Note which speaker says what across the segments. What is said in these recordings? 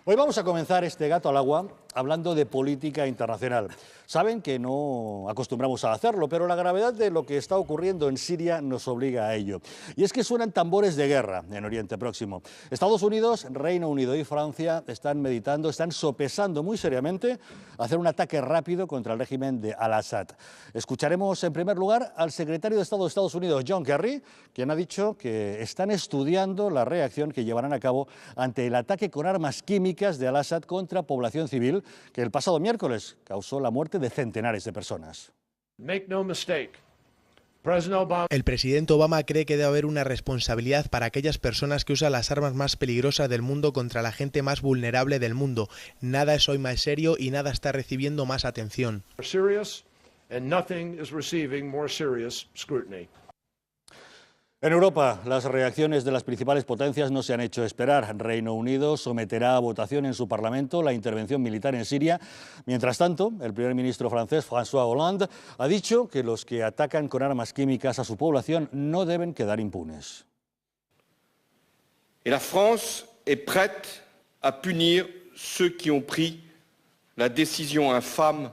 Speaker 1: Hoy vamos a comenzar este gato al agua hablando de política internacional. Saben que no acostumbramos a hacerlo, pero la gravedad de lo que está ocurriendo en Siria nos obliga a ello. Y es que suenan tambores de guerra en Oriente Próximo. Estados Unidos, Reino Unido y Francia están meditando, están sopesando muy seriamente hacer un ataque rápido contra el régimen de Al-Assad. Escucharemos en primer lugar al secretario de Estado de Estados Unidos, John Kerry, quien ha dicho que están estudiando la reacción que llevarán a cabo ante el ataque con armas químicas de Al-Assad contra población civil que el pasado miércoles causó la muerte de centenares de personas.
Speaker 2: El presidente Obama cree que debe haber una responsabilidad para aquellas personas que usan las armas más peligrosas del mundo contra la gente más vulnerable del mundo. Nada es hoy más serio y nada está recibiendo más atención.
Speaker 1: En Europa, las reacciones de las principales potencias no se han hecho esperar. Reino Unido someterá a votación en su Parlamento la intervención militar en Siria. Mientras tanto, el primer ministro francés, François Hollande, ha dicho que los que atacan con armas químicas a su población no deben quedar impunes.
Speaker 3: La France est prête à punir ceux qui ont pris la décision infâme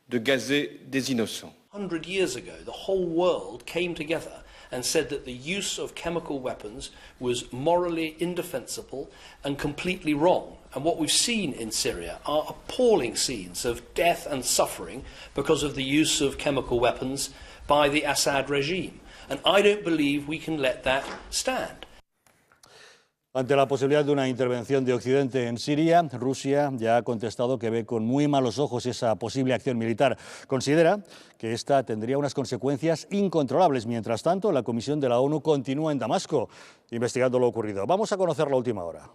Speaker 3: de gazer des innocents.
Speaker 4: 100 years ago, the whole world came together and said that the use of chemical weapons was morally indefensible and completely wrong. And what we've seen in Syria are appalling scenes of death and suffering because of the use of chemical weapons by the Assad regime. And I don't believe we can let that stand.
Speaker 1: Ante la posibilidad de una intervención de Occidente en Siria, Rusia ya ha contestado que ve con muy malos ojos esa posible acción militar. Considera que esta tendría unas consecuencias incontrolables. Mientras tanto, la Comisión de la ONU continúa en Damasco investigando lo ocurrido. Vamos a conocer la última hora.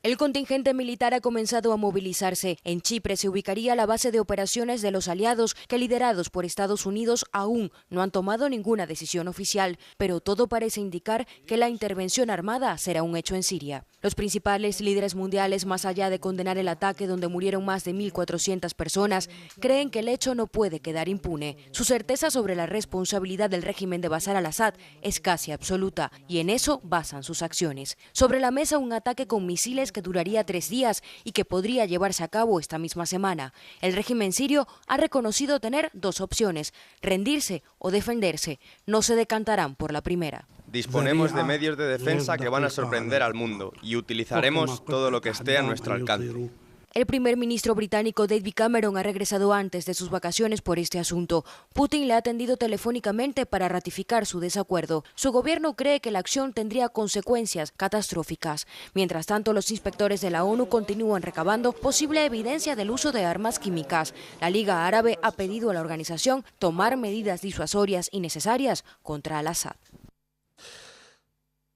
Speaker 5: El contingente militar ha comenzado a movilizarse. En Chipre se ubicaría la base de operaciones de los aliados que, liderados por Estados Unidos, aún no han tomado ninguna decisión oficial, pero todo parece indicar que la intervención armada será un hecho en Siria. Los principales líderes mundiales, más allá de condenar el ataque donde murieron más de 1.400 personas, creen que el hecho no puede quedar impune. Su certeza sobre la responsabilidad del régimen de Bashar al-Assad es casi absoluta, y en eso basan sus acciones. Sobre la mesa, un ataque con misiles que duraría 3 días y que podría llevarse a cabo esta misma semana. El régimen sirio ha reconocido tener 2 opciones: rendirse o defenderse. No se decantarán por la primera.
Speaker 6: Disponemos de medios de defensa que van a sorprender al mundo y utilizaremos todo lo que esté a nuestro alcance.
Speaker 5: El primer ministro británico David Cameron ha regresado antes de sus vacaciones por este asunto. Putin le ha atendido telefónicamente para ratificar su desacuerdo. Su gobierno cree que la acción tendría consecuencias catastróficas. Mientras tanto, los inspectores de la ONU continúan recabando posible evidencia del uso de armas químicas. La Liga Árabe ha pedido a la organización tomar medidas disuasorias y necesarias contra Al-Assad.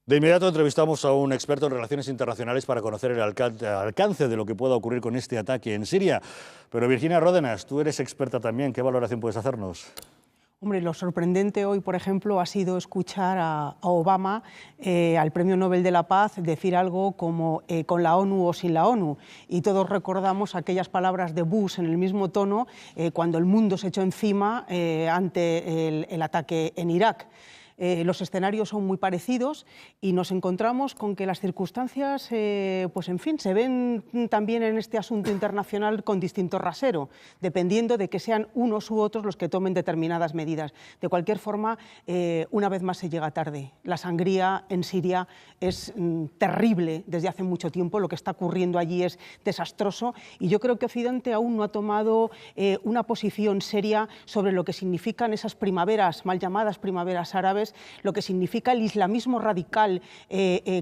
Speaker 1: De inmediato entrevistamos a un experto en relaciones internacionales para conocer el alcance de lo que pueda ocurrir con este ataque en Siria. Pero Virginia Ródenas, tú eres experta también. ¿Qué valoración puedes hacernos?
Speaker 7: Hombre, lo sorprendente hoy, por ejemplo, ha sido escuchar a Obama, al Premio Nobel de la Paz, decir algo como con la ONU o sin la ONU. Y todos recordamos aquellas palabras de Bush en el mismo tono cuando el mundo se echó encima ante el ataque en Irak. Los escenarios son muy parecidos y nos encontramos con que las circunstancias, pues en fin, se ven también en este asunto internacional con distinto rasero, dependiendo de que sean unos u otros los que tomen determinadas medidas. De cualquier forma, una vez más se llega tarde. La sangría en Siria es terrible desde hace mucho tiempo, lo que está ocurriendo allí es desastroso y yo creo que Occidente aún no ha tomado una posición seria sobre lo que significan esas primaveras, mal llamadas primaveras árabes, lo que significa el islamismo radical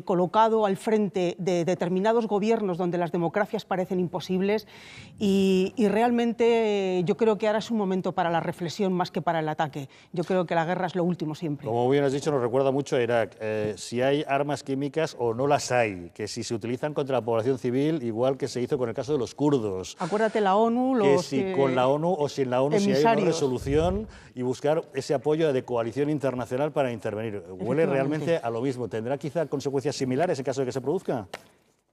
Speaker 7: colocado al frente de determinados gobiernos donde las democracias parecen imposibles y realmente yo creo que ahora es un momento para la reflexión más que para el ataque. Yo creo que la guerra es lo último siempre.
Speaker 1: Como bien has dicho, nos recuerda mucho a Irak. Si hay armas químicas o no las hay, que si se utilizan contra la población civil, igual que se hizo con el caso de los kurdos.
Speaker 7: Acuérdate la ONU,
Speaker 1: que si con la ONU o sin la ONU, si hay una resolución y buscar ese apoyo de coalición internacional para intervenir. Huele realmente a lo mismo. ¿Tendrá quizá consecuencias similares en caso de que se produzca?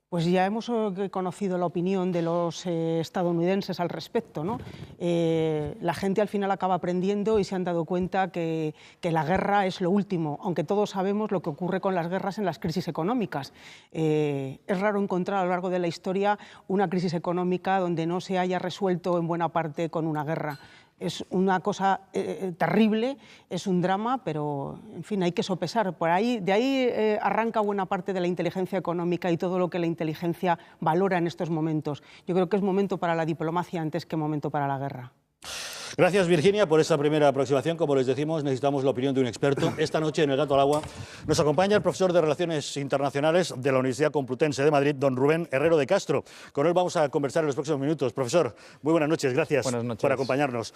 Speaker 7: Pues ya hemos conocido la opinión de los estadounidenses al respecto, ¿no? La gente al final acaba aprendiendo y se han dado cuenta que la guerra es lo último, aunque todos sabemos lo que ocurre con las guerras en las crisis económicas. Es raro encontrar a lo largo de la historia una crisis económica donde no se haya resuelto en buena parte con una guerra. Es una cosa terrible, es un drama, pero en fin, hay que sopesar. De ahí arranca buena parte de la inteligencia económica y todo lo que la inteligencia valora en estos momentos. Yo creo que es momento para la diplomacia antes que momento para la guerra.
Speaker 1: Gracias, Virginia, por esa primera aproximación. Como les decimos, necesitamos la opinión de un experto. Esta noche en El Gato al Agua nos acompaña el profesor de Relaciones Internacionales de la Universidad Complutense de Madrid, don Rubén Herrero de Castro. Con él vamos a conversar en los próximos minutos. Profesor, muy buenas noches, gracias por acompañarnos.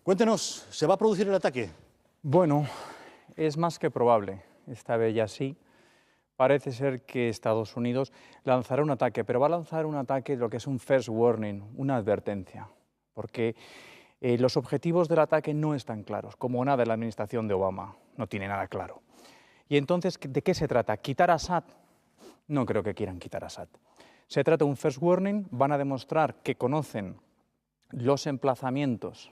Speaker 1: Cuéntenos, ¿se va a producir el ataque?
Speaker 8: Bueno, es más que probable, esta vez ya sí. Parece ser que Estados Unidos lanzará un ataque, pero va a lanzar un ataque de lo que es un first warning, una advertencia, porque los objetivos del ataque no están claros, como nada en la administración de Obama, no tiene nada claro. Y entonces, ¿de qué se trata? ¿Quitar a Assad? No creo que quieran quitar a Assad. Se trata de un first warning, van a demostrar que conocen los emplazamientos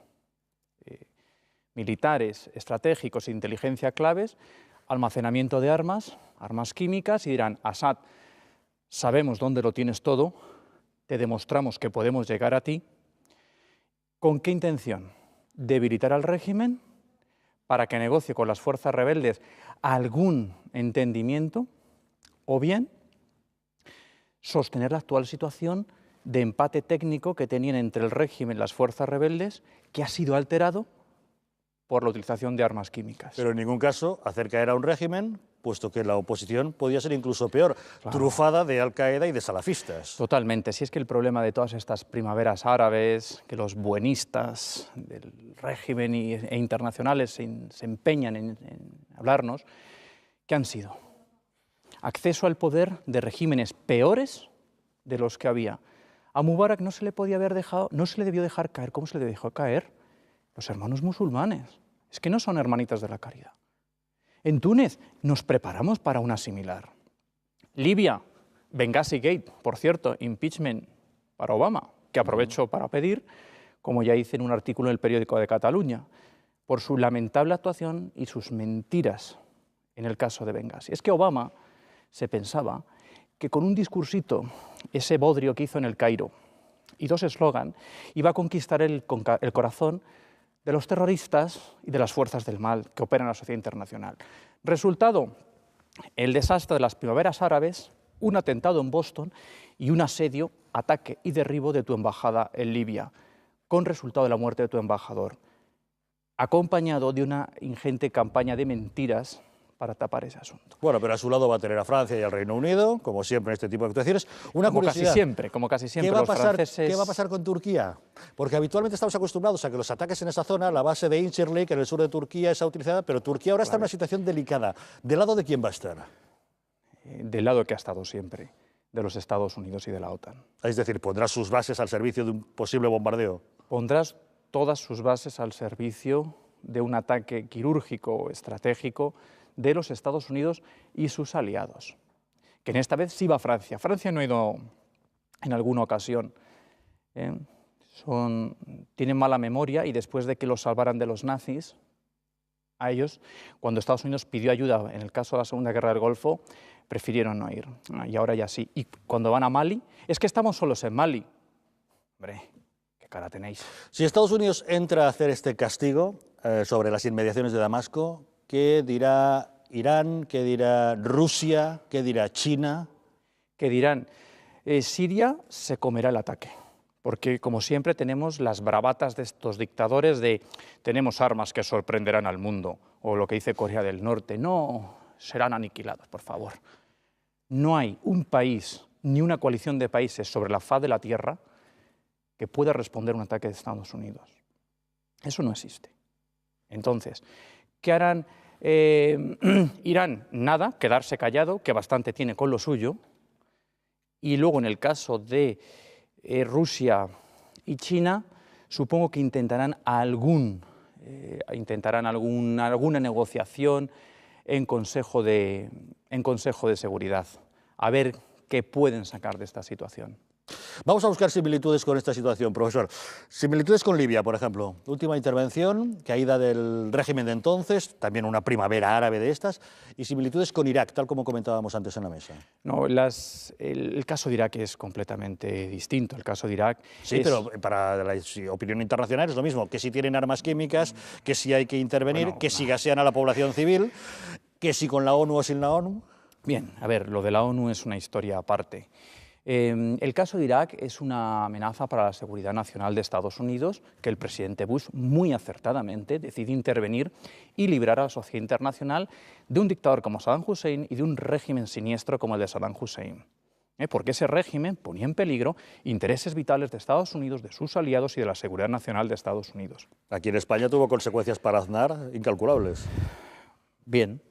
Speaker 8: militares, estratégicos e inteligencia claves, almacenamiento de armas, armas químicas, y dirán, Assad, sabemos dónde lo tienes todo, te demostramos que podemos llegar a ti. ¿Con qué intención? Debilitar al régimen para que negocie con las fuerzas rebeldes algún entendimiento, o bien sostener la actual situación de empate técnico que tenían entre el régimen y las fuerzas rebeldes, que ha sido alterado por la utilización de armas químicas.
Speaker 1: Pero en ningún caso hacer caer a un régimen, puesto que la oposición podía ser incluso peor, claro, trufada de Al-Qaeda y de salafistas.
Speaker 8: Totalmente. Si es que el problema de todas estas primaveras árabes, que los buenistas del régimen e internacionales se empeñan en hablarnos, ¿qué han sido? Acceso al poder de regímenes peores de los que había. A Mubarak no se le debió dejar caer. ¿Cómo se le dejó caer? Los hermanos musulmanes. Es que no son hermanitas de la caridad. En Túnez nos preparamos para una similar. Libia, Benghazi Gate, por cierto, impeachment para Obama, que aprovecho para pedir, como ya hice en un artículo en el periódico de Cataluña, por su lamentable actuación y sus mentiras en el caso de Benghazi. Es que Obama se pensaba que con un discursito, ese bodrio que hizo en el Cairo, y dos eslogans, iba a conquistar el corazón de los terroristas y de las fuerzas del mal que operan en la sociedad internacional. Resultado, el desastre de las primaveras árabes, un atentado en Boston y un asedio, ataque y derribo de tu embajada en Libia, con resultado de la muerte de tu embajador, acompañado de una ingente campaña de mentiras para tapar ese asunto.
Speaker 1: Bueno, pero a su lado va a tener a Francia y al Reino Unido, como siempre en este tipo de actuaciones. Una curiosidad,
Speaker 8: como casi siempre,
Speaker 1: ¿qué va a pasar con Turquía? Porque habitualmente estamos acostumbrados a que los ataques en esa zona, la base de Incirlik, en el sur de Turquía, es utilizada, pero Turquía ahora está en una situación delicada. ¿Del lado de quién va a estar?
Speaker 8: Del lado que ha estado siempre, de los Estados Unidos y de la OTAN.
Speaker 1: Es decir, ¿pondrá sus bases al servicio de un posible bombardeo?
Speaker 8: Pondrás todas sus bases al servicio de un ataque quirúrgico o estratégico de los Estados Unidos y sus aliados, que en esta vez sí va a Francia. Francia no ha ido en alguna ocasión. Tienen mala memoria y después de que los salvaran de los nazis, a ellos, cuando Estados Unidos pidió ayuda en el caso de la Segunda Guerra del Golfo, prefirieron no ir. Y ahora ya sí. Y cuando van a Mali, es que estamos solos en Mali. Hombre, qué cara tenéis.
Speaker 1: Si Estados Unidos entra a hacer este castigo sobre las inmediaciones de Damasco, ¿qué dirá Irán? ¿Qué dirá Rusia? ¿Qué dirá China?
Speaker 8: ¿Qué dirán? Siria se comerá el ataque, porque como siempre tenemos las bravatas de estos dictadores de tenemos armas que sorprenderán al mundo, o lo que dice Corea del Norte, no, serán aniquilados, por favor. No hay un país, ni una coalición de países sobre la faz de la Tierra que pueda responder a un ataque de Estados Unidos. Eso no existe. Entonces, ¿qué harán? Irán, nada, quedarse callado, que bastante tiene con lo suyo, y luego en el caso de Rusia y China, supongo que intentarán alguna negociación en Consejo de Seguridad, a ver que pueden sacar de esta situación.
Speaker 1: Vamos a buscar similitudes con esta situación, profesor. Similitudes con Libia, por ejemplo. Última intervención, caída del régimen de entonces, también una primavera árabe de estas, y similitudes con Irak, tal como comentábamos antes en la mesa.
Speaker 8: No, el caso de Irak es completamente distinto. El caso de Irak
Speaker 1: sí, pero para la opinión internacional es lo mismo, que si tienen armas químicas, que si hay que intervenir, que si gasean a la población civil, que si con la ONU o sin la ONU.
Speaker 8: Bien, a ver, lo de la ONU es una historia aparte. El caso de Irak es una amenaza para la seguridad nacional de Estados Unidos que el presidente Bush muy acertadamente decide intervenir y librar a la sociedad internacional de un dictador como Saddam Hussein y de un régimen siniestro como el de Saddam Hussein. Porque ese régimen ponía en peligro intereses vitales de Estados Unidos, de sus aliados y de la seguridad nacional de Estados Unidos.
Speaker 1: Aquí en España tuvo consecuencias para Aznar incalculables.
Speaker 8: Bien,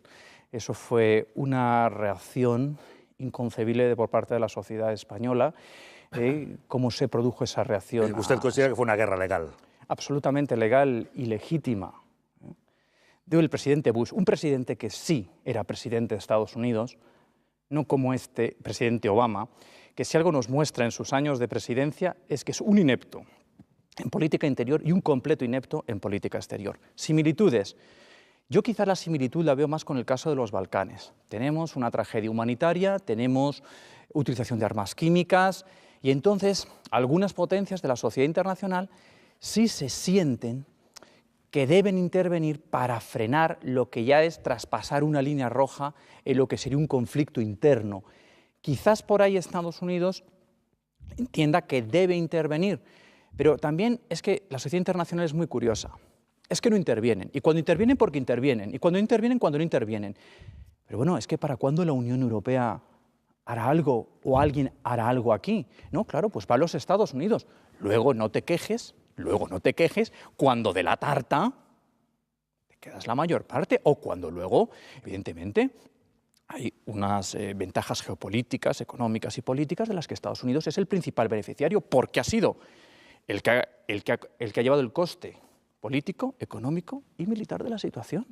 Speaker 8: eso fue una reacción inconcebible por parte de la sociedad española. ¿Cómo se produjo esa reacción?
Speaker 1: ¿Usted considera que fue una guerra legal?
Speaker 8: Absolutamente legal y legítima. Del presidente Bush, un presidente que sí era presidente de Estados Unidos, no como este presidente Obama, que si algo nos muestra en sus años de presidencia es que es un inepto en política interior y un completo inepto en política exterior. Similitudes. Yo quizás la similitud la veo más con el caso de los Balcanes. Tenemos una tragedia humanitaria, tenemos utilización de armas químicas y entonces algunas potencias de la sociedad internacional sí se sienten que deben intervenir para frenar lo que ya es traspasar una línea roja en lo que sería un conflicto interno. Quizás por ahí Estados Unidos entienda que debe intervenir, pero también es que la sociedad internacional es muy curiosa. Es que no intervienen, y cuando intervienen porque intervienen, y cuando intervienen cuando no intervienen. Pero bueno, es que ¿para cuándo la Unión Europea hará algo o alguien hará algo aquí? No, claro, pues va a los Estados Unidos. Luego no te quejes cuando de la tarta te quedas la mayor parte, o cuando luego, evidentemente, hay unas ventajas geopolíticas, económicas y políticas de las que Estados Unidos es el principal beneficiario, porque ha sido el que ha llevado el coste político, económico y militar de la situación.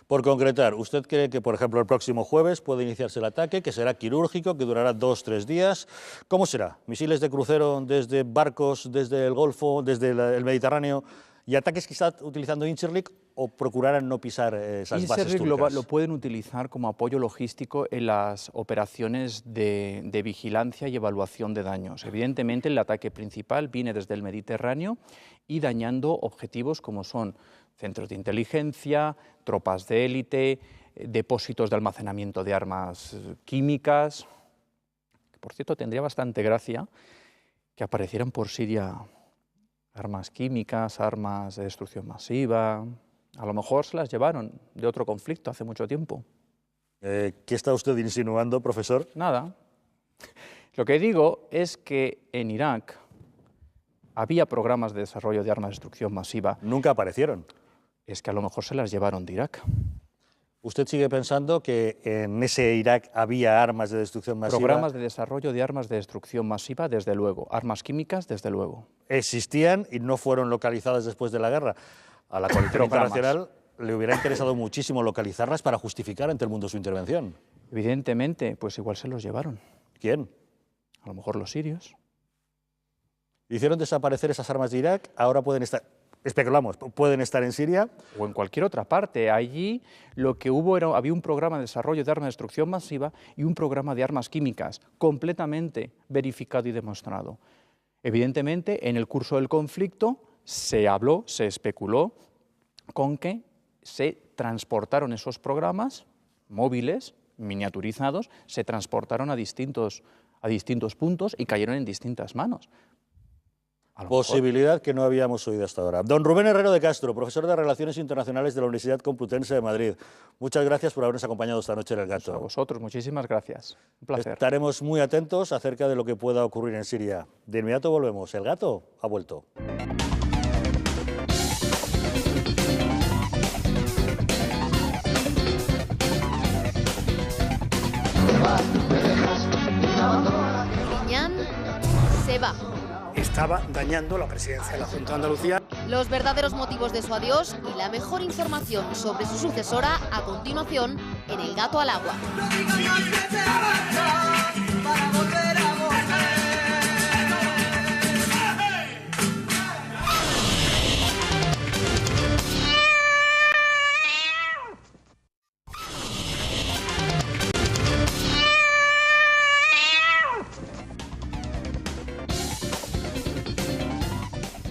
Speaker 1: Por concretar, ¿usted cree que, por ejemplo, el próximo jueves puede iniciarse el ataque, que será quirúrgico, que durará 2-3 días? ¿Cómo será? ¿Misiles de crucero desde barcos, desde el Golfo, desde el Mediterráneo y ataques que está utilizando Incirlik o procurarán no pisar esas bases turcas?
Speaker 8: Lo pueden utilizar como apoyo logístico en las operaciones de vigilancia y evaluación de daños. Evidentemente, el ataque principal viene desde el Mediterráneo y dañando objetivos como son centros de inteligencia, tropas de élite, depósitos de almacenamiento de armas químicas. Por cierto, tendría bastante gracia que aparecieran por Siria armas químicas, armas de destrucción masiva. A lo mejor se las llevaron de otro conflicto hace mucho tiempo.
Speaker 1: ¿Qué está usted insinuando, profesor?
Speaker 8: Nada. Lo que digo es que en Irak había programas de desarrollo de armas de destrucción masiva.
Speaker 1: Nunca aparecieron.
Speaker 8: Es que a lo mejor se las llevaron de Irak.
Speaker 1: ¿Usted sigue pensando que en ese Irak había armas de destrucción masiva?
Speaker 8: Programas de desarrollo de armas de destrucción masiva, desde luego. Armas químicas, desde luego.
Speaker 1: Existían y no fueron localizadas después de la guerra. A la coalición internacional le hubiera interesado muchísimo localizarlas para justificar ante el mundo su intervención.
Speaker 8: Evidentemente, pues igual se los llevaron.
Speaker 1: ¿Quién?
Speaker 8: A lo mejor los sirios.
Speaker 1: Hicieron desaparecer esas armas de Irak, ahora pueden estar, especulamos, pueden estar en Siria.
Speaker 8: O en cualquier otra parte. Allí lo que hubo había un programa de desarrollo de armas de destrucción masiva y un programa de armas químicas, completamente verificado y demostrado. Evidentemente, en el curso del conflicto se habló, se especuló con que se transportaron esos programas móviles, miniaturizados, se transportaron a distintos puntos y cayeron en distintas manos.
Speaker 1: Posibilidad que no habíamos oído hasta ahora. Don Rubén Herrero de Castro, profesor de Relaciones Internacionales de la Universidad Complutense de Madrid. Muchas gracias por habernos acompañado esta noche en El Gato.
Speaker 8: A vosotros, muchísimas gracias. Un placer.
Speaker 1: Estaremos muy atentos acerca de lo que pueda ocurrir en Siria. De inmediato volvemos. El Gato ha vuelto.
Speaker 9: Griñán se va.
Speaker 10: Estaba dañando la presidencia de la Junta de Andalucía.
Speaker 9: Los verdaderos motivos de su adiós y la mejor información sobre su sucesora a continuación en El Gato al Agua.
Speaker 11: para volver a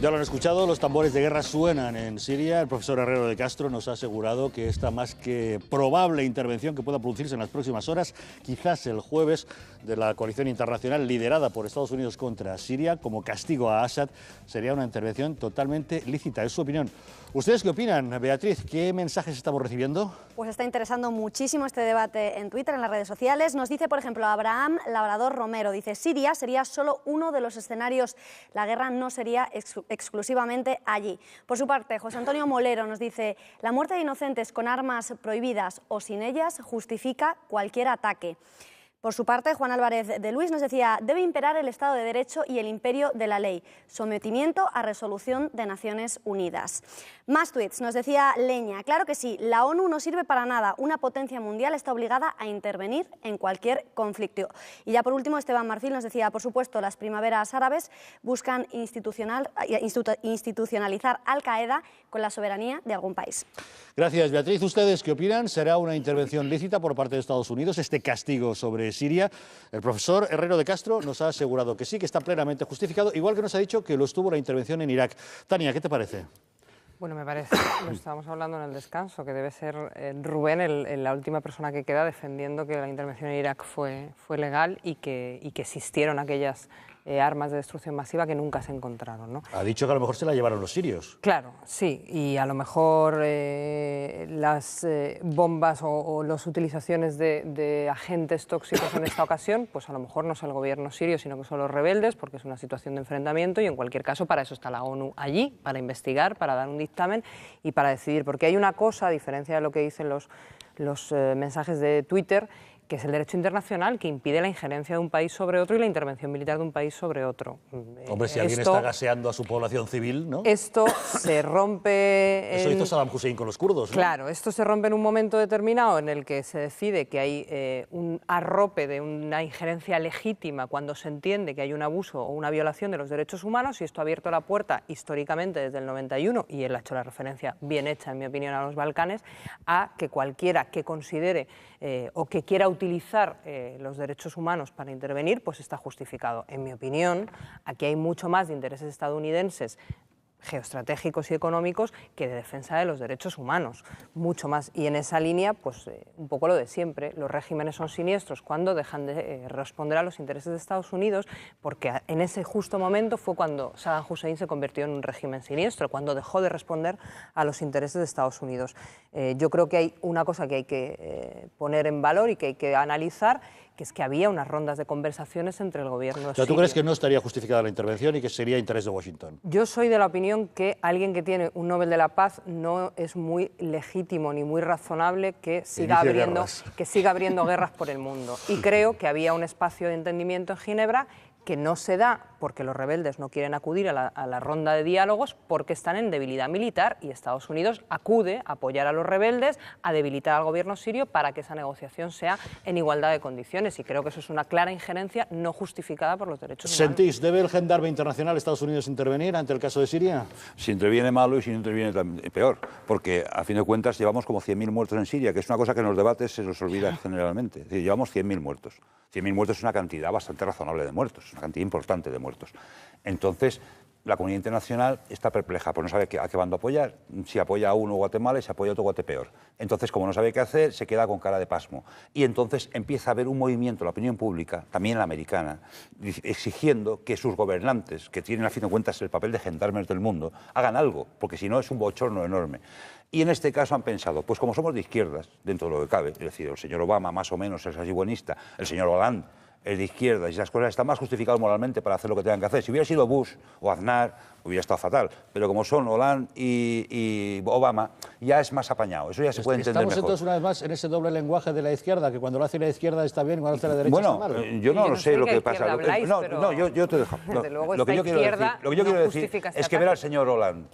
Speaker 1: Ya lo han escuchado, los tambores de guerra suenan en Siria. El profesor Herrero de Castro nos ha asegurado que esta más que probable intervención que pueda producirse en las próximas horas, quizás el jueves, de la coalición internacional liderada por Estados Unidos contra Siria, como castigo a Assad, sería una intervención totalmente lícita. Es su opinión. ¿Ustedes qué opinan? Beatriz, ¿qué mensajes estamos recibiendo?
Speaker 12: Pues está interesando muchísimo este debate en Twitter, en las redes sociales. Nos dice, por ejemplo, Abraham Labrador Romero, dice, Siria sería solo uno de los escenarios, la guerra no sería exclusivamente allí. Por su parte, José Antonio Molero nos dice, la muerte de inocentes con armas prohibidas o sin ellas justifica cualquier ataque. Por su parte, Juan Álvarez de Luis nos decía, debe imperar el Estado de Derecho y el imperio de la ley, sometimiento a resolución de Naciones Unidas. Más tuits, nos decía Leña, claro que sí, la ONU no sirve para nada, una potencia mundial está obligada a intervenir en cualquier conflicto. Y ya por último, Esteban Marcil nos decía, por supuesto, las primaveras árabes buscan institucionalizar Al-Qaeda con la soberanía de algún país.
Speaker 1: Gracias, Beatriz. ¿Ustedes qué opinan? ¿Será una intervención lícita por parte de Estados Unidos este castigo sobre Siria? El profesor Herrero de Castro nos ha asegurado que sí, que está plenamente justificado, igual que nos ha dicho que lo estuvo la intervención en Irak. Tania, ¿qué te parece?
Speaker 13: Bueno, me parece, lo estábamos hablando en el descanso, que debe ser Rubén la última persona que queda defendiendo que la intervención en Irak fue legal y que existieron aquellas armas de destrucción masiva que nunca se encontraron, ¿no?
Speaker 1: Ha dicho que a lo mejor se la llevaron los sirios.
Speaker 13: Claro, sí, y a lo mejor las bombas o las utilizaciones de agentes tóxicos en esta ocasión, pues a lo mejor no es el gobierno sirio, sino que son los rebeldes, porque es una situación de enfrentamiento y en cualquier caso para eso está la ONU allí, para investigar, para dar un dictamen y para decidir. Porque hay una cosa, a diferencia de lo que dicen los mensajes de Twitter, que es el derecho internacional que impide la injerencia de un país sobre otro y la intervención militar de un país sobre otro.
Speaker 1: Hombre, si alguien está gaseando a su población civil, ¿no?
Speaker 13: Esto se rompe...
Speaker 1: Eso hizo Saddam Hussein con los kurdos, ¿no?
Speaker 13: Claro, esto se rompe en un momento determinado en el que se decide que hay un arrope de una injerencia legítima cuando se entiende que hay un abuso o una violación de los derechos humanos, y esto ha abierto la puerta históricamente desde el 91, y él ha hecho la referencia bien hecha, en mi opinión, a los Balcanes, a que cualquiera que considere o que quiera utilizar los derechos humanos para intervenir, pues está justificado. En mi opinión, aquí hay mucho más de intereses estadounidenses geoestratégicos y económicos que de defensa de los derechos humanos, mucho más. Y en esa línea, pues un poco lo de siempre, los regímenes son siniestros cuando dejan de responder a los intereses de Estados Unidos, porque en ese justo momento fue cuando Saddam Hussein se convirtió en un régimen siniestro, cuando dejó de responder a los intereses de Estados Unidos. Yo creo que hay una cosa que hay que poner en valor y que hay que analizar, que es que había unas rondas de conversaciones entre el gobierno sirio.
Speaker 1: O sea, ¿tú crees que no estaría justificada la intervención y que sería interés de Washington?
Speaker 13: Yo soy de la opinión que alguien que tiene un Nobel de la Paz no es muy legítimo ni muy razonable que siga abriendo guerras por el mundo. Y creo que había un espacio de entendimiento en Ginebra que no se da porque los rebeldes no quieren acudir a la ronda de diálogos porque están en debilidad militar, y Estados Unidos acude a apoyar a los rebeldes, a debilitar al gobierno sirio para que esa negociación sea en igualdad de condiciones, y creo que eso es una clara injerencia no justificada por los derechos humanos.
Speaker 1: ¿Sentís, debe el gendarme internacional Estados Unidos intervenir ante el caso de Siria?
Speaker 14: Si interviene malo y si no interviene peor, porque a fin de cuentas llevamos como 100.000 muertos en Siria, que es una cosa que en los debates se nos olvida generalmente. Es decir, llevamos 100.000 muertos. 100.000 muertos es una cantidad bastante razonable de muertos, es una cantidad importante de muertos. Entonces, la comunidad internacional está perpleja, pues no sabe a qué bando apoyar. Si apoya a uno Guatemala y si apoya a otro Guatepeor. Entonces, como no sabe qué hacer, se queda con cara de pasmo. Y entonces empieza a haber un movimiento en la opinión pública, también la americana, exigiendo que sus gobernantes, que tienen a fin de cuentas el papel de gendarmes del mundo, hagan algo, porque si no es un bochorno enorme. Y en este caso han pensado, pues como somos de izquierdas, dentro de lo que cabe, es decir, el señor Obama más o menos es así buenista, el señor Hollande es de izquierda y esas cosas están más justificados moralmente para hacer lo que tengan que hacer. Si hubiera sido Bush o Aznar, hubiera estado fatal. Pero como son Hollande y Obama, ya es más apañado. Eso ya se puede entender mejor.
Speaker 1: Estamos entonces una vez más en ese doble lenguaje de la izquierda, que cuando lo hace la izquierda está bien y cuando lo hace la derecha está mal.
Speaker 14: Bueno, yo no lo sé lo que pasa.
Speaker 13: No,
Speaker 14: yo te dejo. Lo que yo quiero decir es que ver al señor Hollande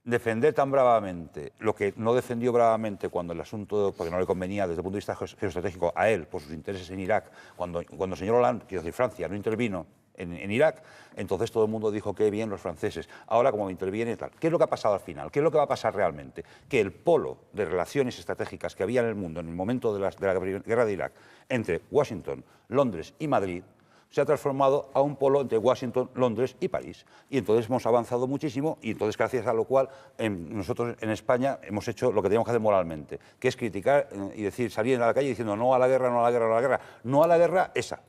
Speaker 14: defender tan bravamente lo que no defendió bravamente cuando el asunto, porque no le convenía desde el punto de vista geoestratégico a él, por sus intereses en Irak, cuando el señor Hollande, quiero decir, Francia, no intervino en Irak, entonces todo el mundo dijo que bien los franceses. Ahora, como interviene y tal. ¿Qué es lo que ha pasado al final? ¿Qué es lo que va a pasar realmente? Que el polo de relaciones estratégicas que había en el mundo en el momento de la guerra de Irak entre Washington, Londres y Madrid se ha transformado a un polo entre Washington, Londres y París. Y entonces hemos avanzado muchísimo y entonces gracias a lo cual nosotros en España hemos hecho lo que teníamos que hacer moralmente, que es criticar y decir, salir a la calle diciendo no a la guerra, no a la guerra, no a la guerra. No a la guerra esa,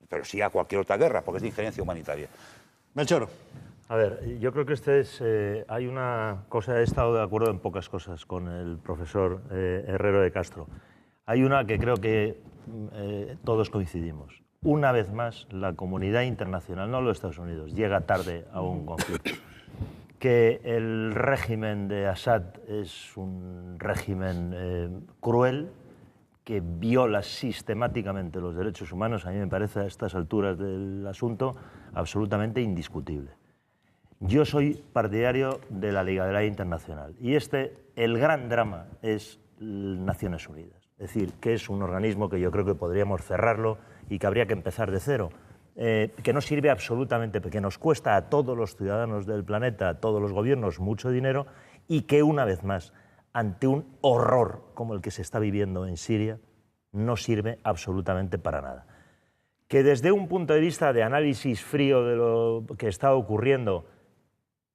Speaker 14: pero sí a cualquier otra guerra, porque es de injerencia humanitaria.
Speaker 1: Melchor.
Speaker 11: A ver, yo creo que hay una cosa, he estado de acuerdo en pocas cosas con el profesor Herrero de Castro. Hay una que creo que todos coincidimos. Una vez más, la comunidad internacional, no los Estados Unidos, llega tarde a un conflicto. Que el régimen de Assad es un régimen cruel, que viola sistemáticamente los derechos humanos, a mí me parece a estas alturas del asunto absolutamente indiscutible. Yo soy partidario de la legalidad internacional y el gran drama es Naciones Unidas. Es decir, que es un organismo que yo creo que podríamos cerrarlo y que habría que empezar de cero, que no sirve absolutamente, que nos cuesta a todos los ciudadanos del planeta, a todos los gobiernos, mucho dinero y que una vez más, ante un horror como el que se está viviendo en Siria, no sirve absolutamente para nada. Que desde un punto de vista de análisis frío de lo que está ocurriendo,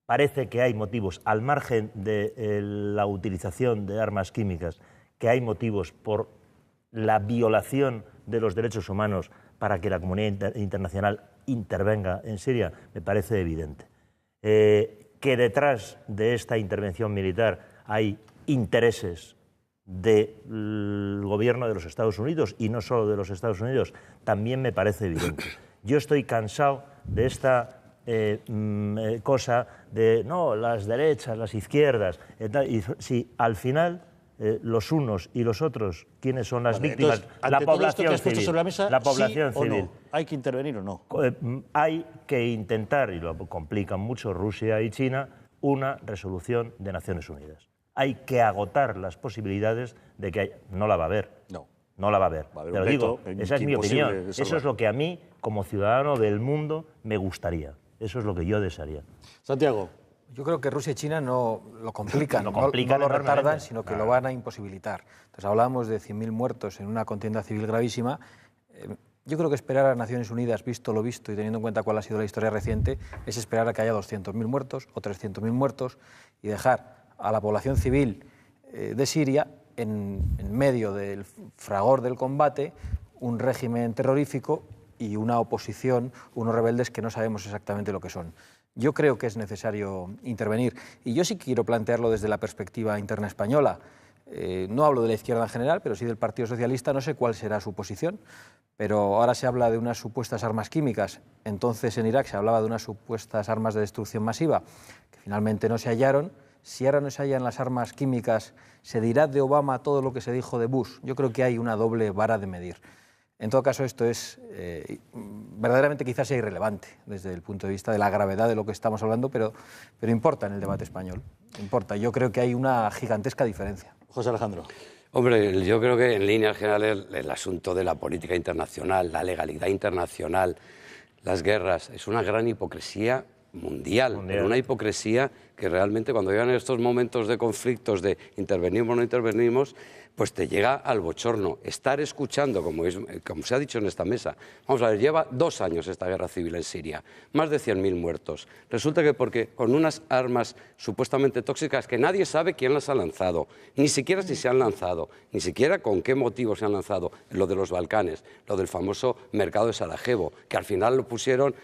Speaker 11: parece que hay motivos, al margen de la utilización de armas químicas, que hay motivos por la violación de los derechos humanos para que la comunidad internacional intervenga en Siria, me parece evidente. Que detrás de esta intervención militar hay intereses del gobierno de los Estados Unidos y no solo de los Estados Unidos, también me parece evidente. Yo estoy cansado de esta cosa de, no, las derechas, las izquierdas, y si al final los unos y los otros, ¿quiénes son las víctimas?
Speaker 1: Entonces,
Speaker 11: la
Speaker 1: ante todo esto
Speaker 11: población
Speaker 1: que has puesto
Speaker 11: civil.
Speaker 1: sobre la mesa,
Speaker 11: La población
Speaker 1: ¿sí o
Speaker 11: civil.
Speaker 1: no? ¿Hay que intervenir o no?
Speaker 11: Hay que intentar, y lo complican mucho Rusia y China, una resolución de Naciones Unidas. Hay que agotar las posibilidades de que no la va a haber. No la va a haber. Te lo digo, esa es mi opinión. Eso es lo que a mí, como ciudadano del mundo, me gustaría. Eso es lo que yo desearía.
Speaker 1: Santiago.
Speaker 10: Yo creo que Rusia y China no lo complican,
Speaker 11: Lo
Speaker 10: no
Speaker 11: complican
Speaker 10: lo retardan,
Speaker 11: enormemente.
Speaker 10: sino que lo van a imposibilitar. Entonces hablábamos de 100.000 muertos en una contienda civil gravísima. Yo creo que esperar a Naciones Unidas, visto lo visto y teniendo en cuenta cuál ha sido la historia reciente, es esperar a que haya 200.000 muertos o 300.000 muertos y dejar a la población civil de Siria en medio del fragor del combate, un régimen terrorífico y una oposición, unos rebeldes que no sabemos exactamente lo que son. Yo creo que es necesario intervenir y yo sí quiero plantearlo desde la perspectiva interna española. No hablo de la izquierda en general, pero sí del Partido Socialista, no sé cuál será su posición, pero ahora se habla de unas supuestas armas químicas, entonces en Irak se hablaba de unas supuestas armas de destrucción masiva, que finalmente no se hallaron. Si ahora no se hallan las armas químicas, ¿se dirá de Obama todo lo que se dijo de Bush? Yo creo que hay una doble vara de medir. En todo caso, esto es verdaderamente quizás sea irrelevante desde el punto de vista de la gravedad de lo que estamos hablando, pero importa en el debate español. Importa. Yo creo que hay una gigantesca diferencia.
Speaker 1: José Alejandro.
Speaker 15: Hombre, yo creo que en líneas generales el asunto de la política internacional, la legalidad internacional, las guerras, es una gran hipocresía mundial. Pero una hipocresía que realmente cuando llegan estos momentos de conflictos de intervenimos o no intervenimos, pues te llega al bochorno. Estar escuchando, como se ha dicho en esta mesa, vamos a ver, lleva 2 años esta guerra civil en Siria, más de 100.000 muertos. Resulta que porque con unas armas supuestamente tóxicas que nadie sabe quién las ha lanzado, ni siquiera si se han lanzado, ni siquiera con qué motivo se han lanzado, lo de los Balcanes, lo del famoso mercado de Sarajevo, que al final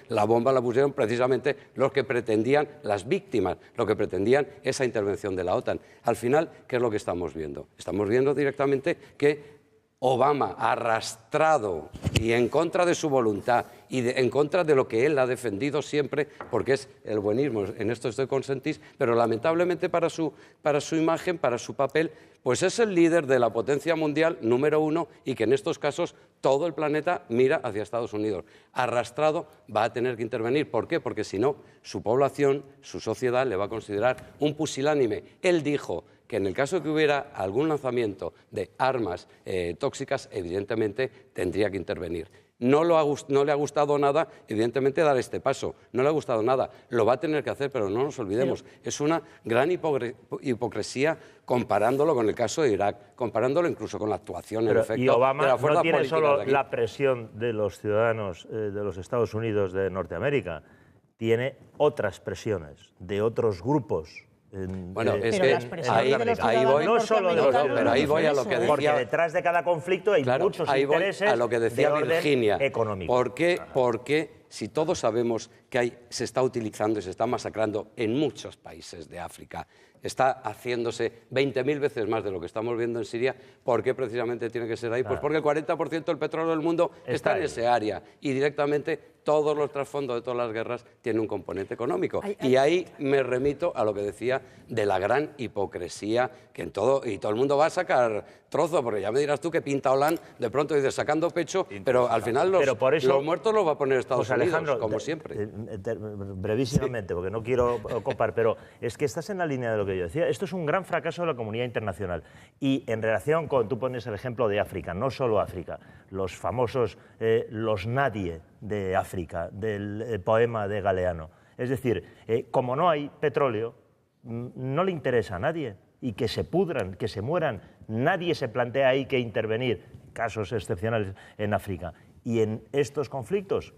Speaker 15: la bomba la pusieron precisamente los que pretendían, las víctimas, lo que pretendían esa intervención de la OTAN. Al final, ¿qué es lo que estamos viendo? Estamos viendo directamente que Obama, arrastrado y en contra de su voluntad y en contra de lo que él ha defendido siempre, porque es el buenismo, en esto estoy con Sentís, pero lamentablemente para su imagen, para su papel, pues es el líder de la potencia mundial número 1 y que en estos casos todo el planeta mira hacia Estados Unidos. Arrastrado va a tener que intervenir. ¿Por qué? Porque si no, su población, su sociedad le va a considerar un pusilánime. Él dijo que en el caso de que hubiera algún lanzamiento de armas tóxicas, evidentemente tendría que intervenir. No le ha gustado nada, evidentemente, dar este paso. No le ha gustado nada. Lo va a tener que hacer, pero no nos olvidemos. Es una gran hipocresía comparándolo con el caso de Irak, comparándolo incluso con la actuación, en efecto,
Speaker 11: y Obama
Speaker 15: de la fuerza
Speaker 11: no tiene
Speaker 15: política
Speaker 11: solo
Speaker 15: de aquí.
Speaker 11: la presión de los ciudadanos de los Estados Unidos de Norteamérica, tiene otras presiones de otros grupos.
Speaker 15: Bueno, es que ahí voy,
Speaker 11: no solo de los ciudadanos,
Speaker 15: pero ahí voy a lo que decía.
Speaker 11: Porque detrás de cada conflicto hay muchos
Speaker 15: ahí voy
Speaker 11: intereses
Speaker 15: a lo que decía
Speaker 11: de orden
Speaker 15: Virginia.
Speaker 11: económico.
Speaker 15: ¿Por qué? Porque si todos sabemos que se está utilizando y se está masacrando en muchos países de África, está haciéndose 20.000 veces más de lo que estamos viendo en Siria, ¿por qué precisamente tiene que ser ahí? Pues porque el 40% del petróleo del mundo está en ese área y directamente todos los trasfondos de todas las guerras tienen un componente económico. Y ahí me remito a lo que decía de la gran hipocresía que en todo, y todo el mundo va a sacar trozo, porque ya me dirás tú que pinta Hollande, de pronto dices sacando pecho, pero al final los muertos los va a poner Estados Unidos,
Speaker 11: Alejandro,
Speaker 15: como siempre.
Speaker 11: Brevísimamente, porque no quiero ocupar, pero es que estás en la línea de lo que yo decía. Esto es un gran fracaso de la comunidad internacional. Y en relación con, tú pones el ejemplo de África, no solo África, los famosos los nadie de África, del poema de Galeano. Es decir, como no hay petróleo, no le interesa a nadie. Y que se pudran, que se mueran. Nadie se plantea ahí que intervenir, casos excepcionales en África. Y en estos conflictos,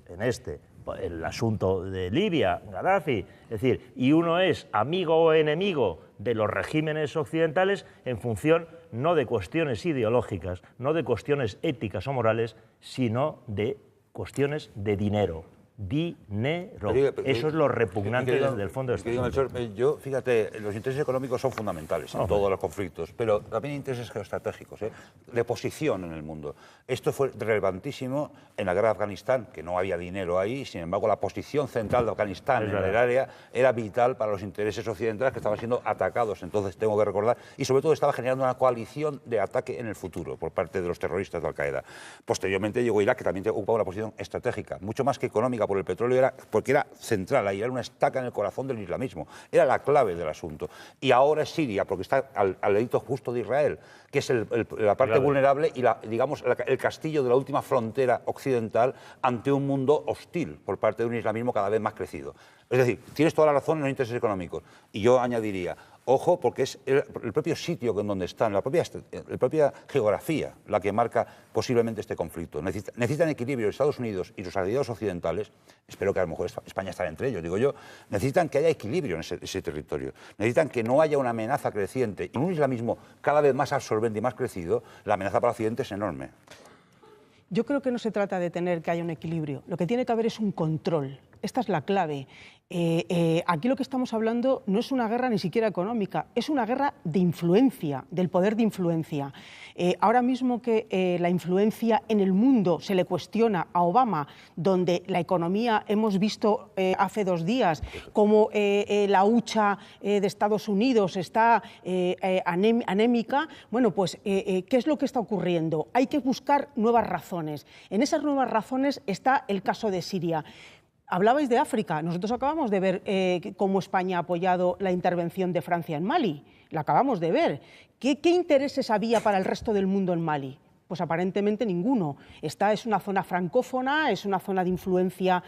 Speaker 11: el asunto de Libia, Gaddafi, es decir, y uno es amigo o enemigo de los regímenes occidentales en función no de cuestiones ideológicas, no de cuestiones éticas o morales, sino de cuestiones de dinero. Dinero. Eso es lo repugnante desde el fondo de este asunto.
Speaker 14: Yo, fíjate, los intereses económicos son fundamentales en todos los conflictos, pero también hay intereses geoestratégicos, de posición en el mundo. Esto fue relevantísimo en la guerra de Afganistán, que no había dinero ahí, sin embargo la posición central de Afganistán en el área era vital para los intereses occidentales que estaban siendo atacados, entonces tengo que recordar, y sobre todo estaba generando una coalición de ataque en el futuro por parte de los terroristas de Al-Qaeda. Posteriormente llegó Irak, que también ocupaba una posición estratégica, mucho más que económica, por el petróleo, porque era central, ahí era una estaca en el corazón del islamismo, era la clave del asunto. Y ahora es Siria, porque está al ladito justo de Israel, que es la parte vulnerable y digamos el castillo de la última frontera occidental ante un mundo hostil por parte de un islamismo cada vez más crecido. Es decir, tienes toda la razón en los intereses económicos. Y yo añadiría, ojo, porque es el propio sitio en donde están, la propia geografía la que marca posiblemente este conflicto. Necesitan equilibrio Estados Unidos y los aliados occidentales, espero que a lo mejor España estará entre ellos, digo yo, necesitan que haya equilibrio en ese territorio. Necesitan que no haya una amenaza creciente y un islamismo cada vez más absorbente y más crecido, la amenaza para Occidente es enorme.
Speaker 7: Yo creo que no se trata de tener que haya un equilibrio, lo que tiene que haber es un control. Esta es la clave. Aquí lo que estamos hablando no es una guerra ni siquiera económica, es una guerra de influencia, del poder de influencia. Ahora mismo que la influencia en el mundo se le cuestiona a Obama, donde la economía, hemos visto hace 2 días cómo la hucha de Estados Unidos está anémica, bueno, pues ¿qué es lo que está ocurriendo? Hay que buscar nuevas razones. En esas nuevas razones está el caso de Siria. Hablabais de África. Nosotros acabamos de ver cómo España ha apoyado la intervención de Francia en Mali. La acabamos de ver. ¿Qué intereses había para el resto del mundo en Mali? Pues aparentemente ninguno. Esta es una zona francófona, es una zona de influencia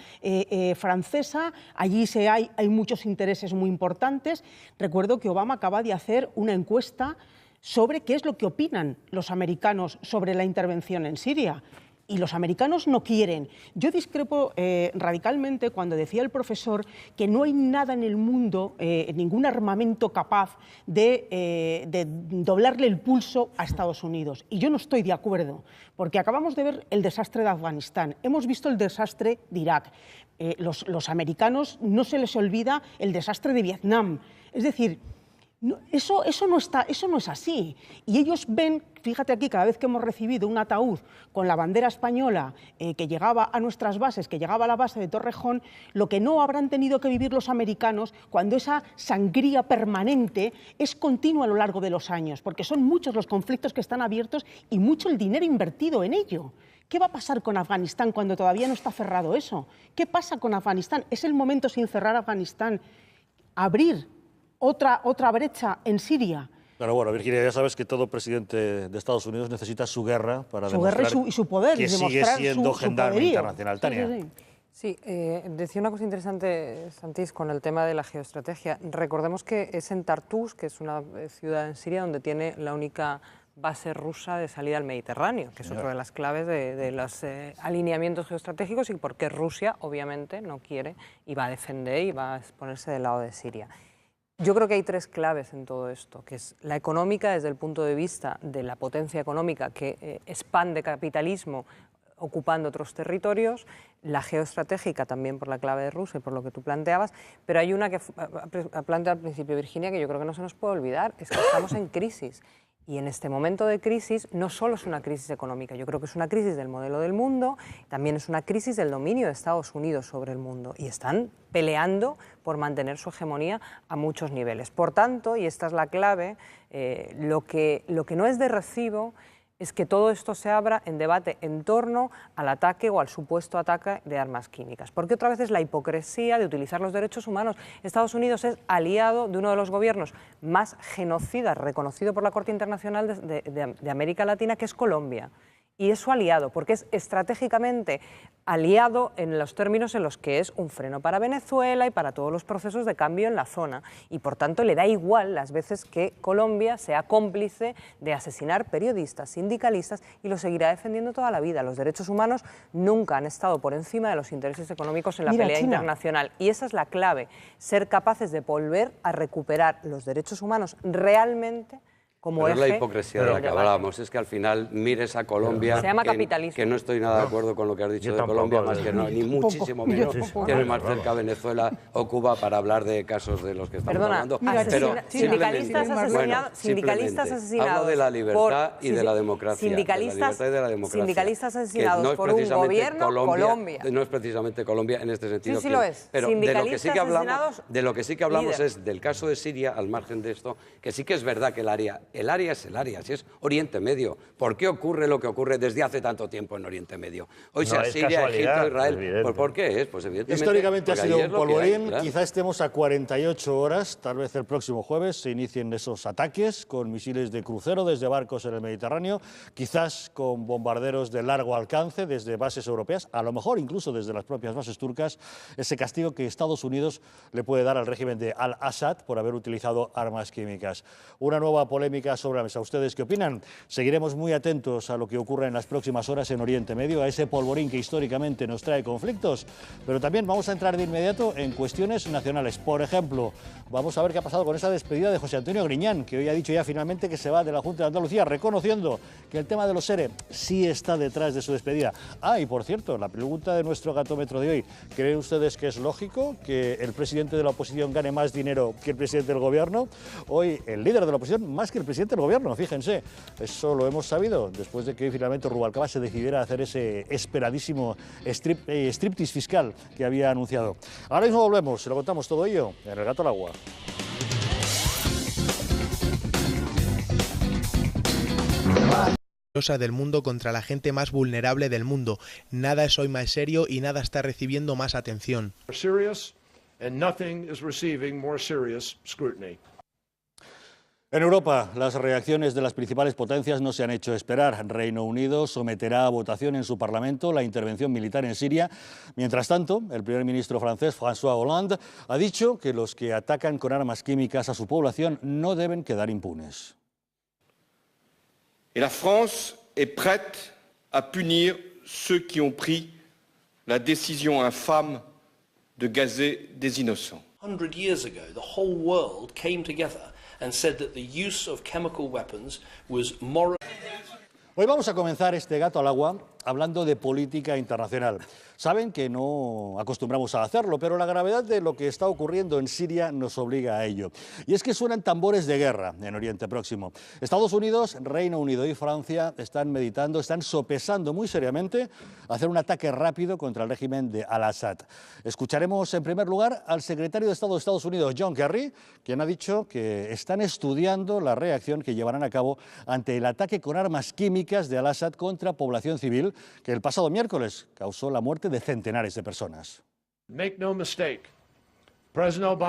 Speaker 7: francesa. Allí hay muchos intereses muy importantes. Recuerdo que Obama acaba de hacer una encuesta sobre qué es lo que opinan los americanos sobre la intervención en Siria. Y los americanos no quieren. Yo discrepo radicalmente cuando decía el profesor que no hay nada en el mundo, ningún armamento capaz de doblarle el pulso a Estados Unidos. Y yo no estoy de acuerdo, porque acabamos de ver el desastre de Afganistán, hemos visto el desastre de Irak. Los americanos no se les olvida el desastre de Vietnam. Es decir, No, eso no es así. Y ellos ven, fíjate aquí, cada vez que hemos recibido un ataúd con la bandera española que llegaba a nuestras bases, que llegaba a la base de Torrejón, lo que no habrán tenido que vivir los americanos cuando esa sangría permanente es continua a lo largo de los años, porque son muchos los conflictos que están abiertos y mucho el dinero invertido en ello. ¿Qué va a pasar con Afganistán cuando todavía no está cerrado eso? ¿Qué pasa con Afganistán? ¿Es el momento, sin cerrar Afganistán, abrir otra brecha en Siria?
Speaker 1: Pero bueno, Virginia, ya sabes que todo presidente de Estados Unidos necesita su guerra para demostrar
Speaker 7: y su poder,
Speaker 1: que sigue siendo gendarme internacional. Tania.
Speaker 13: Sí, decía una cosa interesante, Santis, con el tema de la geoestrategia. Recordemos que es en Tartus, que es una ciudad en Siria donde tiene la única base rusa de salida al Mediterráneo, que es otra de las claves de los alineamientos geoestratégicos y por qué Rusia, obviamente, no quiere y va a defender y va a ponerse del lado de Siria. Yo creo que hay tres claves en todo esto, que es la económica desde el punto de vista de la potencia económica que expande capitalismo ocupando otros territorios, la geoestratégica también por la clave de Rusia y por lo que tú planteabas, pero hay una que ha planteado al principio Virginia que yo creo que no se nos puede olvidar, es que estamos en crisis. Y en este momento de crisis no solo es una crisis económica, yo creo que es una crisis del modelo del mundo, también es una crisis del dominio de Estados Unidos sobre el mundo y están peleando por mantener su hegemonía a muchos niveles. Por tanto, y esta es la clave, lo que no es de recibo es que todo esto se abra en debate en torno al ataque o al supuesto ataque de armas químicas. Porque otra vez es la hipocresía de utilizar los derechos humanos. Estados Unidos es aliado de uno de los gobiernos más genocidas reconocido por la Corte Internacional de América Latina, que es Colombia. Y es su aliado, porque es estratégicamente aliado en los términos en los que es un freno para Venezuela y para todos los procesos de cambio en la zona. Y por tanto le da igual las veces que Colombia sea cómplice de asesinar periodistas, sindicalistas, y lo seguirá defendiendo toda la vida. Los derechos humanos nunca han estado por encima de los intereses económicos en la pelea internacional. Y esa es la clave, ser capaces de volver a recuperar los derechos humanos realmente como
Speaker 15: es la hipocresía de la que hablábamos, es que al final mires a Colombia,
Speaker 13: se llama capitalismo.
Speaker 15: Que no estoy nada de acuerdo con lo que has dicho de Colombia, más que no, ni muchísimo menos, tiene más cerca Venezuela o Cuba para hablar de casos de los que estamos hablando.
Speaker 13: Pero sindicalistas asesinados
Speaker 15: hablo de la libertad y de la democracia.
Speaker 13: Sindicalistas asesinados por un gobierno, Colombia.
Speaker 15: No es precisamente Colombia en este sentido.
Speaker 13: Sí, lo es.
Speaker 15: Pero de lo que sí que hablamos es del caso de Siria, al margen de esto, que sí que es verdad que el área es el área, si es Oriente Medio. ¿Por qué ocurre lo que ocurre desde hace tanto tiempo en Oriente Medio? Hoy sea Siria, Egipto, Israel. ¿Pues por qué es? Pues evidentemente
Speaker 1: históricamente ha sido un polvorín. Quizá estemos a 48 horas, tal vez el próximo jueves se inicien esos ataques con misiles de crucero desde barcos en el Mediterráneo, quizás con bombarderos de largo alcance desde bases europeas, a lo mejor incluso desde las propias bases turcas, ese castigo que Estados Unidos le puede dar al régimen de Al-Assad por haber utilizado armas químicas. Una nueva polémica sobre la mesa. ¿Ustedes qué opinan? Seguiremos muy atentos a lo que ocurra en las próximas horas en Oriente Medio, a ese polvorín que históricamente nos trae conflictos, pero también vamos a entrar de inmediato en cuestiones nacionales. Por ejemplo, vamos a ver qué ha pasado con esa despedida de José Antonio Griñán, que hoy ha dicho ya finalmente que se va de la Junta de Andalucía, reconociendo que el tema de los ERE sí está detrás de su despedida. Ah, y por cierto, la pregunta de nuestro gatómetro de hoy, ¿creen ustedes que es lógico que el presidente de la oposición gane más dinero que el presidente del gobierno? Hoy el líder de la oposición más que el presidente del gobierno, fíjense. Eso lo hemos sabido después de que finalmente Rubalcaba se decidiera a hacer ese esperadísimo striptease fiscal que había anunciado. Ahora mismo volvemos, se lo contamos todo ello en El Gato al Agua.
Speaker 2: Del mundo contra la gente más vulnerable del mundo. Nada es hoy más serio y nada está recibiendo más atención.
Speaker 1: En Europa, las reacciones de las principales potencias no se han hecho esperar. Reino Unido someterá a votación en su Parlamento la intervención militar en Siria. Mientras tanto, el primer ministro francés, François Hollande, ha dicho que los que atacan con armas químicas a su población no deben quedar impunes.
Speaker 3: Et la France est prête à punir ceux qui ont pris la décision infâme de gazer des innocents.
Speaker 4: 100 years ago, the whole world came together and said that the use of chemical weapons was moral.
Speaker 1: Hoy vamos a comenzar este Gato al Agua hablando de política internacional. Saben que no acostumbramos a hacerlo, pero la gravedad de lo que está ocurriendo en Siria nos obliga a ello. Y es que suenan tambores de guerra en Oriente Próximo. Estados Unidos, Reino Unido y Francia están meditando, están sopesando muy seriamente hacer un ataque rápido contra el régimen de al-Assad. Escucharemos en primer lugar al secretario de Estado de Estados Unidos, John Kerry, quien ha dicho que están estudiando la reacción que llevarán a cabo ante el ataque con armas químicas de al-Assad contra población civil que el pasado miércoles causó la muerte de centenares de personas.
Speaker 16: Make no mistake.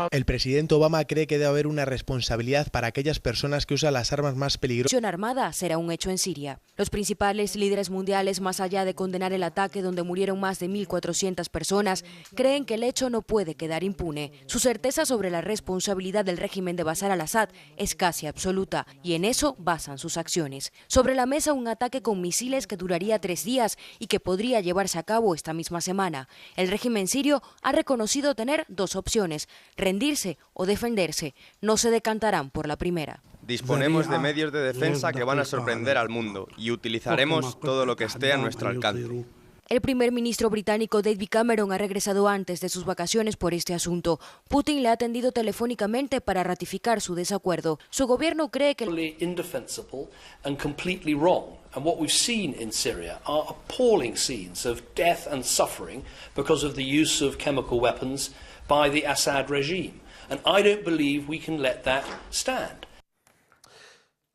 Speaker 2: El presidente Obama cree que debe haber una responsabilidad para aquellas personas que usan las armas más peligrosas.
Speaker 5: La acción armada será un hecho en Siria. Los principales líderes mundiales, más allá de condenar el ataque donde murieron más de 1.400 personas, creen que el hecho no puede quedar impune. Su certeza sobre la responsabilidad del régimen de Bashar al-Assad es casi absoluta y en eso basan sus acciones. Sobre la mesa un ataque con misiles que duraría 3 días y que podría llevarse a cabo esta misma semana. El régimen sirio ha reconocido tener 2 opciones: rendirse o defenderse. No se decantarán por la primera.
Speaker 6: Disponemos de medios de defensa que van a sorprender al mundo y utilizaremos todo lo que esté a nuestro alcance.
Speaker 5: El primer ministro británico David Cameron ha regresado antes de sus vacaciones por este asunto. Putin le ha atendido telefónicamente para ratificar su desacuerdo. Su gobierno cree que
Speaker 4: indefensible and completely wrong. And what we've seen in Syria are appalling scenes of death and suffering because of the use of chemical weapons by the Assad regime. And I don't believe we can let that stand.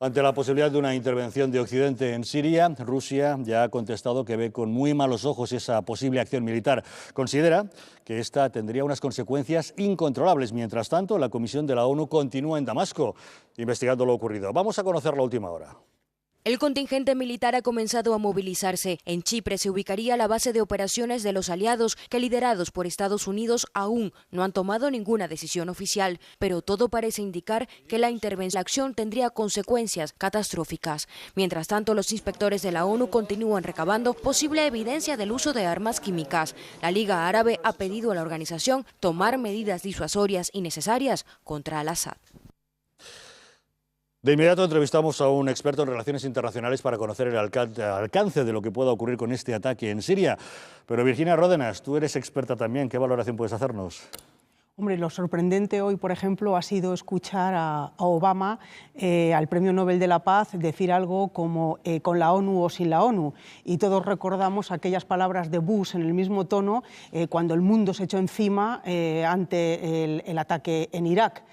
Speaker 1: Ante la posibilidad de una intervención de Occidente en Siria, Rusia ya ha contestado que ve con muy malos ojos esa posible acción militar. Considera que esta tendría unas consecuencias incontrolables. Mientras tanto, la Comisión de la ONU continúa en Damasco investigando lo ocurrido. Vamos a conocer la última hora.
Speaker 5: El contingente militar ha comenzado a movilizarse. En Chipre se ubicaría la base de operaciones de los aliados que, liderados por Estados Unidos, aún no han tomado ninguna decisión oficial, pero todo parece indicar que la acción tendría consecuencias catastróficas. Mientras tanto, los inspectores de la ONU continúan recabando posible evidencia del uso de armas químicas. La Liga Árabe ha pedido a la organización tomar medidas disuasorias y necesarias contra al-Assad.
Speaker 1: De inmediato entrevistamos a un experto en relaciones internacionales para conocer el alcance de lo que pueda ocurrir con este ataque en Siria. Pero Virginia Ródenas, tú eres experta también. ¿Qué valoración puedes hacernos?
Speaker 7: Hombre, lo sorprendente hoy, por ejemplo, ha sido escuchar a Obama, al Premio Nobel de la Paz, decir algo como con la ONU o sin la ONU. Y todos recordamos aquellas palabras de Bush en el mismo tono cuando el mundo se echó encima ante el ataque en Irak.